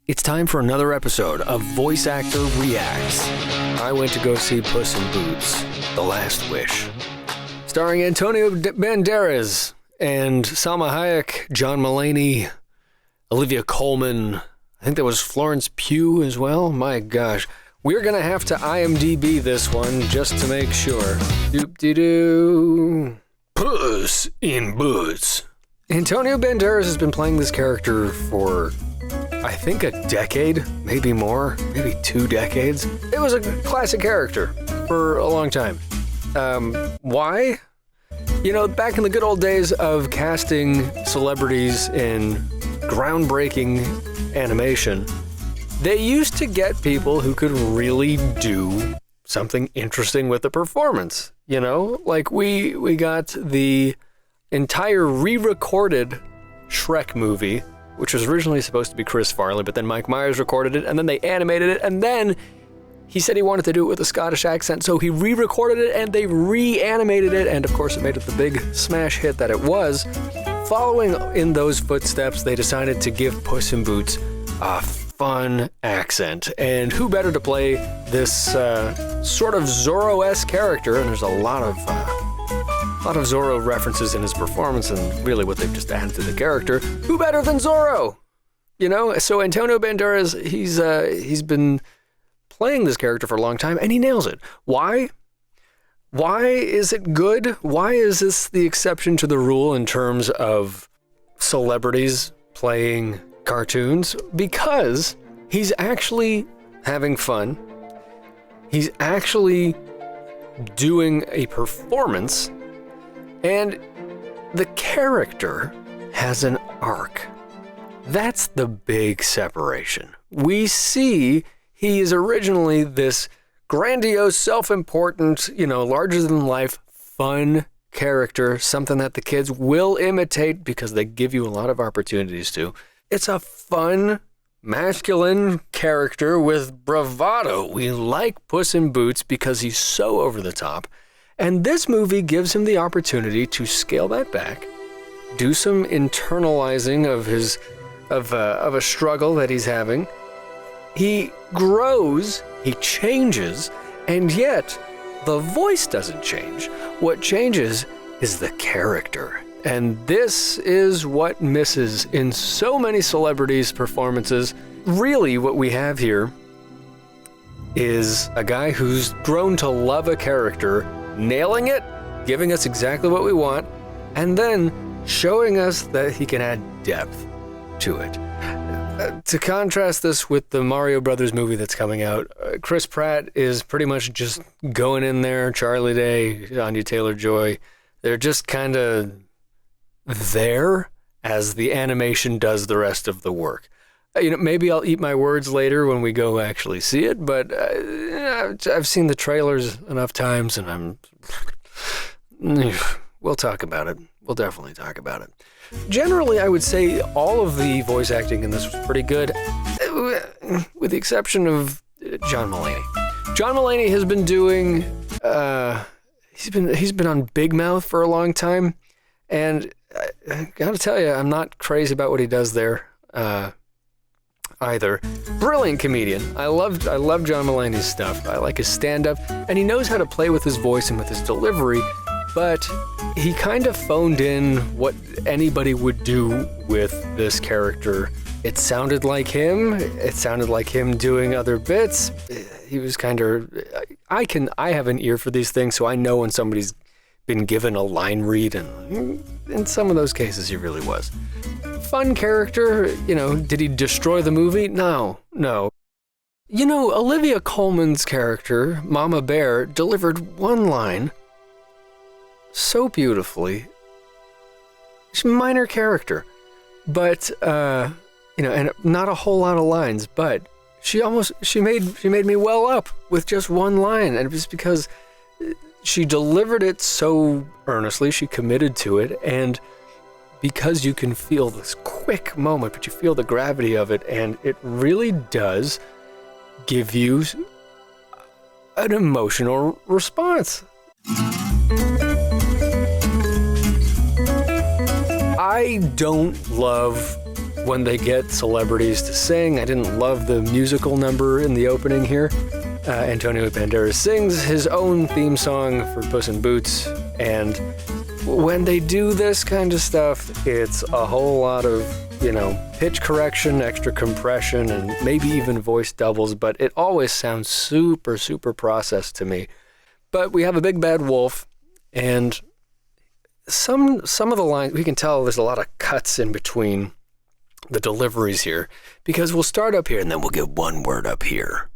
It's time for another episode of Voice Actor Reacts. I went to go see Puss in Boots, The Last Wish. Starring Antonio Banderas and Salma Hayek, John Mulaney, Olivia Colman. I think there was Florence Pugh as well. My gosh. We're going to have to IMDb this one just to make sure. Doop-de-doo. Puss in Boots. Antonio Banderas has been playing this character for, I think, a decade, maybe more, maybe 2 decades. It was a classic character for a long time. Why? You know, back in the good old days of casting celebrities in groundbreaking animation, they used to get people who could really do something interesting with the performance. You know, like we got the entire re-recorded Shrek movie, which was originally supposed to be Chris Farley, but then Mike Myers recorded it, and then they animated it, and then he said he wanted to do it with a Scottish accent, so he re-recorded it, and they reanimated it, and of course it made it the big smash hit that it was. Following in those footsteps, they decided to give Puss in Boots a fun accent, and who better to play this sort of Zorro-esque character, and there's a lot of Zorro references in his performance, and really what they've just added to the character. Who better than Zorro? You know, so Antonio Banderas, he's been playing this character for a long time, and he nails it. Why? Why is it good? Why is this the exception to the rule in terms of celebrities playing cartoons? Because he's actually having fun. He's actually doing a performance, and the character has an arc. That's the big separation. We see he is originally this grandiose, self-important, larger-than-life, fun character, something that the kids will imitate because they give you a lot of opportunities to. It's a fun, masculine character with bravado. We like Puss in Boots because he's so over the top. And this movie gives him the opportunity to scale that back, do some internalizing of a struggle that he's having. He grows, he changes, and yet the voice doesn't change. What changes is the character. And this is what misses in so many celebrities' performances. Really, what we have here is a guy who's grown to love a character, nailing it, giving us exactly what we want, and then showing us that he can add depth to it. To contrast this with the Mario Brothers movie that's coming out, Chris Pratt is pretty much just going in there, Charlie Day, Anya Taylor-Joy. They're just kind of there as the animation does the rest of the work. Maybe I'll eat my words later when we go actually see it, but I've seen the trailers enough times, and we'll talk about it. We'll definitely talk about it. Generally, I would say all of the voice acting in this was pretty good, with the exception of John Mulaney. John Mulaney has been doing, he's been on Big Mouth for a long time, and I gotta tell you, I'm not crazy about what he does there either. Brilliant comedian. I love John Mulaney's stuff. I like his stand-up, and he knows how to play with his voice and with his delivery, but he kind of phoned in what anybody would do with this character. It sounded like him. It sounded like him doing other bits. He was kind of... I have an ear for these things, so I know when somebody's been given a line read, and in some of those cases he really was. Fun character, did he destroy the movie? No. Olivia Colman's character, Mama Bear, delivered one line so beautifully. She's a minor character, but and not a whole lot of lines, but she made me well up with just one line, and it was because she delivered it so earnestly, she committed to it, and because you can feel this quick moment, but you feel the gravity of it, and it really does give you an emotional response. I don't love when they get celebrities to sing. I didn't love the musical number in the opening here. Antonio Banderas sings his own theme song for Puss in Boots, and when they do this kind of stuff, it's a whole lot of, pitch correction, extra compression, and maybe even voice doubles, but it always sounds super, super processed to me. But we have a big bad wolf, and some of the lines, we can tell there's a lot of cuts in between the deliveries here, because we'll start up here and then we'll get one word up here,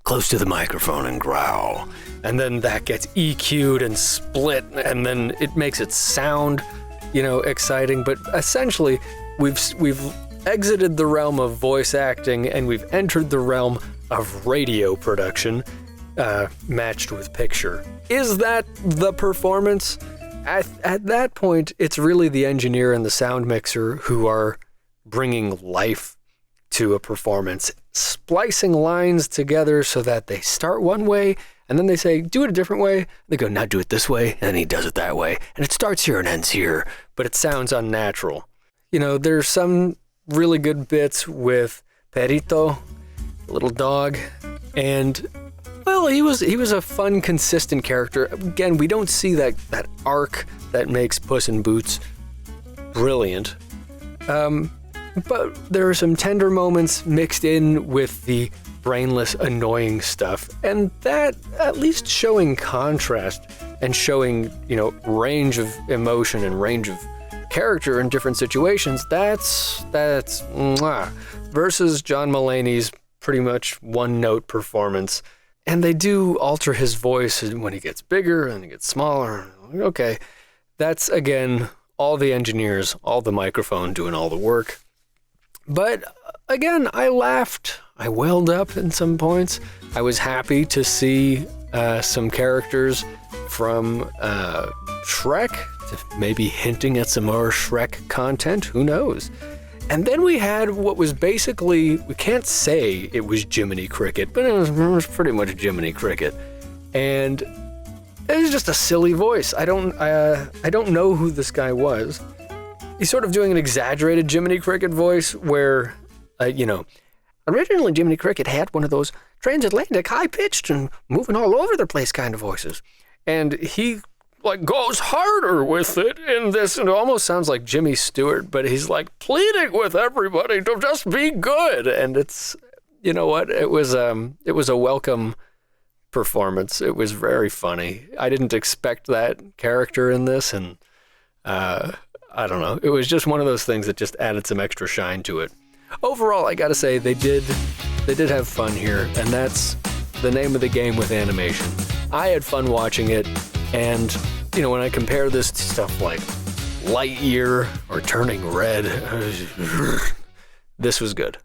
close to the microphone, and growl. And then that gets EQ'd and split, and then it makes it sound, exciting. But essentially, we've exited the realm of voice acting, and we've entered the realm of radio production, matched with picture. Is that the performance? At that point, it's really the engineer and the sound mixer who are bringing life to a performance, splicing lines together so that they start one way, and then they say, do it a different way. They go, now do it this way, and then he does it that way. And it starts here and ends here, but it sounds unnatural. There's some really good bits with Perito, the little dog, and, well, he was a fun, consistent character. Again, we don't see that arc that makes Puss in Boots brilliant. But there are some tender moments mixed in with the brainless, annoying stuff. And that, at least showing contrast and showing, range of emotion and range of character in different situations, that's mwah. Versus John Mulaney's pretty much one-note performance. And they do alter his voice when he gets bigger and he gets smaller. Okay, that's, again, all the engineers, all the microphone doing all the work. But again, I laughed. I welled up in some points. I was happy to see some characters from Shrek, maybe hinting at some more Shrek content. Who knows? And then we had what was basically, we can't say it was Jiminy Cricket, but it was pretty much Jiminy Cricket. And it was just a silly voice. I don't know who this guy was. He's sort of doing an exaggerated Jiminy Cricket voice where, originally Jiminy Cricket had one of those transatlantic, high-pitched and moving all over the place kind of voices. And he, goes harder with it in this, and it almost sounds like Jimmy Stewart, but he's, pleading with everybody to just be good. And it's, you know what, it was a welcome performance. It was very funny. I didn't expect that character in this, and, I don't know. It was just one of those things that just added some extra shine to it. Overall, I gotta say, they did have fun here, and that's the name of the game with animation. I had fun watching it, and, when I compare this to stuff like Lightyear or Turning Red, this was good.